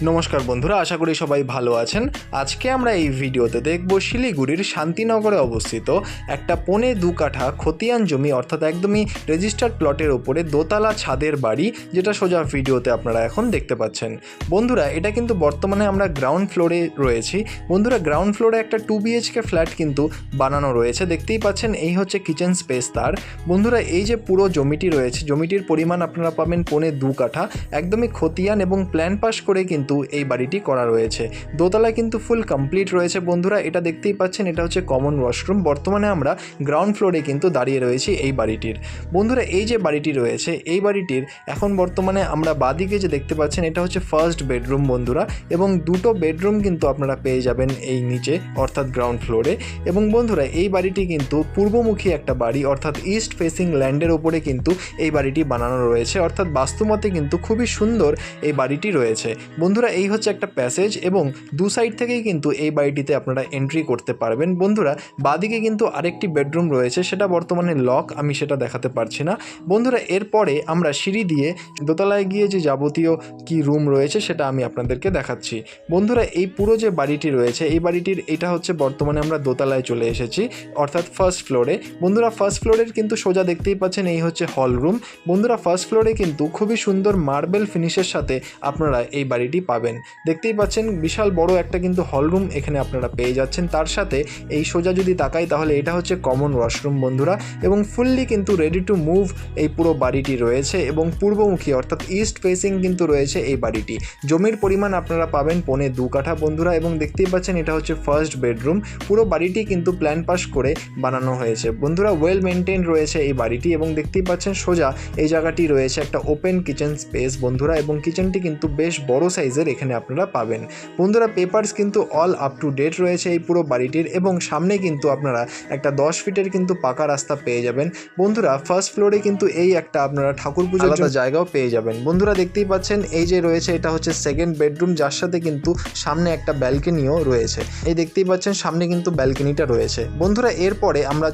নমস্কার বন্ধুরা, আশা করি সবাই ভালো আছেন। আজকে আমরা এই ভিডিওতে দেখব শিলিগুড়ির শান্তিনগরে অবস্থিত একটা 2.25 কাঠা খতিয়ান জমি, অর্থাৎ একদমই রেজিস্টার্ড প্লটের ওপরে দোতলা ছাদের বাড়ি, যেটা সোজা ভিডিওতে আপনারা এখন দেখতে পাচ্ছেন। বন্ধুরা, এটা কিন্তু বর্তমানে আমরা গ্রাউন্ড ফ্লোরে রয়েছি। বন্ধুরা, গ্রাউন্ড ফ্লোরে একটা 2 BHK ফ্ল্যাট কিন্তু বানানো রয়েছে, দেখতেই পাচ্ছেন। এই হচ্ছে কিচেন স্পেস তার। বন্ধুরা, এই যে পুরো জমিটি রয়েছে, জমিটির পরিমাণ আপনারা পাবেন 2.25 কাঠা, একদমই খতিয়ান এবং প্ল্যান পাস করে কিন্তু এই বাড়িটি করা রয়েছে। দোতলা কিন্তু ফুল কমপ্লিট রয়েছে। বন্ধুরা, এটা দেখতেই পাচ্ছেন, এটা হচ্ছে কমন ওয়াশরুম। বর্তমানে আমরা গ্রাউন্ড ফ্লোরে কিন্তু দাঁড়িয়ে রয়েছি এই বাড়িটির। বন্ধুরা, এই যে বাড়িটি রয়েছে, এই বাড়িটির এখন বর্তমানে আমরা বাদিকে যে দেখতে পাচ্ছেন, এটা হচ্ছে ফার্স্ট বেডরুম বন্ধুরা, এবং 2টো বেডরুম কিন্তু আপনারা পেয়ে যাবেন এই নিচে, অর্থাৎ গ্রাউন্ড ফ্লোরে। এবং বন্ধুরা, এই বাড়িটি কিন্তু পূর্বমুখী একটা বাড়ি, অর্থাৎ ইস্ট ফেসিং ল্যান্ডের ওপরে কিন্তু এই বাড়িটি বানানো রয়েছে, অর্থাৎ বাস্তুমতে কিন্তু খুবই সুন্দর এই বাড়িটি রয়েছে। বন্ধুরা, এই হচ্ছে একটা প্যাসেজ, এবং দু সাইড থেকেই কিন্তু এই বাড়িটিতে আপনারা এন্ট্রি করতে পারবেন। বন্ধুরা, বাদিকে কিন্তু আরেকটি বেডরুম রয়েছে, সেটা বর্তমানে লক, আমি সেটা দেখাতে পারছি না। বন্ধুরা, এরপরে আমরা সিঁড়ি দিয়ে দোতলায় গিয়ে যে যাবতীয় কি রুম রয়েছে সেটা আমি আপনাদেরকে দেখাচ্ছি। বন্ধুরা, এই পুরো যে বাড়িটি রয়েছে, এই বাড়িটির এটা হচ্ছে বর্তমানে আমরা দোতলায় চলে এসেছি, অর্থাৎ ফার্স্ট ফ্লোরে। বন্ধুরা, ফার্স্ট ফ্লোরের কিন্তু সোজা দেখতেই পাচ্ছেন, এই হচ্ছে হল রুম। বন্ধুরা, ফার্স্ট ফ্লোরে কিন্তু খুবই সুন্দর মার্বেল ফিনিশের সাথে আপনারা এই বাড়িটি পাবেন। দেখতেই পাচ্ছেন, বিশাল বড় একটা কিন্তু হল রুম এখানে আপনারা পেয়ে যাচ্ছেন। তার সাথে এই সোজা যদি তাকাই, তাহলে এটা হচ্ছে কমন ওয়াশরুম বন্ধুরা, এবং ফুললি কিন্তু রেডি টু মুভ এই পুরো বাড়িটি রয়েছে, এবং পূর্বমুখী অর্থাৎ ইস্ট ফেসিং কিন্তু রয়েছে এই বাড়িটি। জমির পরিমাণ আপনারা পাবেন 2.25 কাঠা বন্ধুরা, এবং দেখতেই পাচ্ছেন এটা হচ্ছে ফার্স্ট বেডরুম। পুরো বাড়িটি কিন্তু প্ল্যান পাস করে বানানো হয়েছে বন্ধুরা, ওয়েল মেনটেন রয়েছে এই বাড়িটি। এবং দেখতেই পাচ্ছেন সোজা এই জায়গাটি রয়েছে একটা ওপেন কিচেন স্পেস বন্ধুরা, এবং কিচেনটি কিন্তু বেশ বড় সাইজের এখানে আপনারা পাবেন। বন্ধুরা, পেপারস কিন্তু অল আপ টু ডেট রয়েছে এই পুরো বাড়িটির, এবং সামনে কিন্তু আপনারা একটা 10 ফিটের কিন্তু পাকা রাস্তা পেয়ে যাবেন। বন্ধুরা, ফার্স্ট ফ্লোরে কিন্তু এই একটা আপনারা ঠাকুর পুজোর জায়গাও পেয়ে যাবেন। বন্ধুরা, দেখতেই পাচ্ছেন এই যে রয়েছে, এটা হচ্ছে সেকেন্ড বেডরুম, যার সাথে কিন্তু সামনে একটা ব্যালকনিও রয়েছে। এই দেখতেই পাচ্ছেন সামনে কিন্তু ব্যালকনিটা রয়েছে। বন্ধুরা, এরপরে আমরা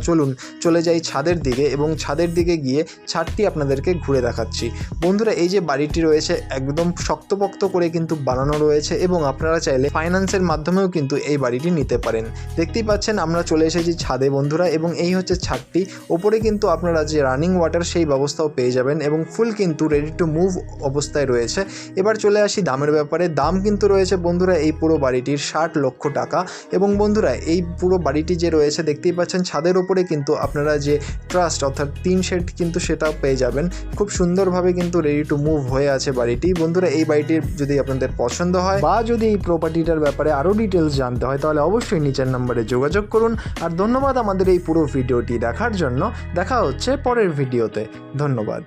চলে যাই ছাদের দিকে, এবং ছাদের দিকে গিয়ে ছাদটি আপনাদেরকে ঘুরে দেখাচ্ছি। বন্ধুরা, এই যে বাড়িটি রয়েছে, একদম শক্তপোক্ত করে কিন্তু বানানো রয়েছে, এবং আপনারা চাইলে ফাইন্যান্সের মাধ্যমেও কিন্তু এই বাড়িটি নিতে পারেন। দেখতেই পাচ্ছেন আমরা চলে এসেছি ছাদে বন্ধুরা, এবং এই হচ্ছে ছাদটি। ওপরে কিন্তু আপনারা যে রানিং ওয়াটার সেই ব্যবস্থাও পেয়ে যাবেন, এবং ফুল কিন্তু রেডি টু মুভ অবস্থায় রয়েছে। এবার চলে আসি দামের ব্যাপারে। দাম কিন্তু রয়েছে বন্ধুরা এই পুরো বাড়িটির 60 লক্ষ টাকা। এবং বন্ধুরা, এই পুরো বাড়িটি যে রয়েছে, দেখতেই পাচ্ছেন ছাদের ওপরে কিন্তু আপনারা যে ট্রাস্ট অর্থাৎ 3 শেড কিন্তু সেটাও পেয়ে যাবেন। খুব সুন্দরভাবে কিন্তু রেডি টু মুভ হয়ে আছে বাড়িটি। বন্ধুরা, এই বাড়িটির যদি আপনাদের পছন্দ হয়, বা যদি এই প্রপার্টিটার ব্যাপারে আরও ডিটেলস জানতে হয়, তাহলে অবশ্যই নিচের নম্বরে যোগাযোগ করুন। আর ধন্যবাদ আমাদের এই পুরো ভিডিওটি দেখার জন্য। দেখা হচ্ছে পরের ভিডিওতে। ধন্যবাদ।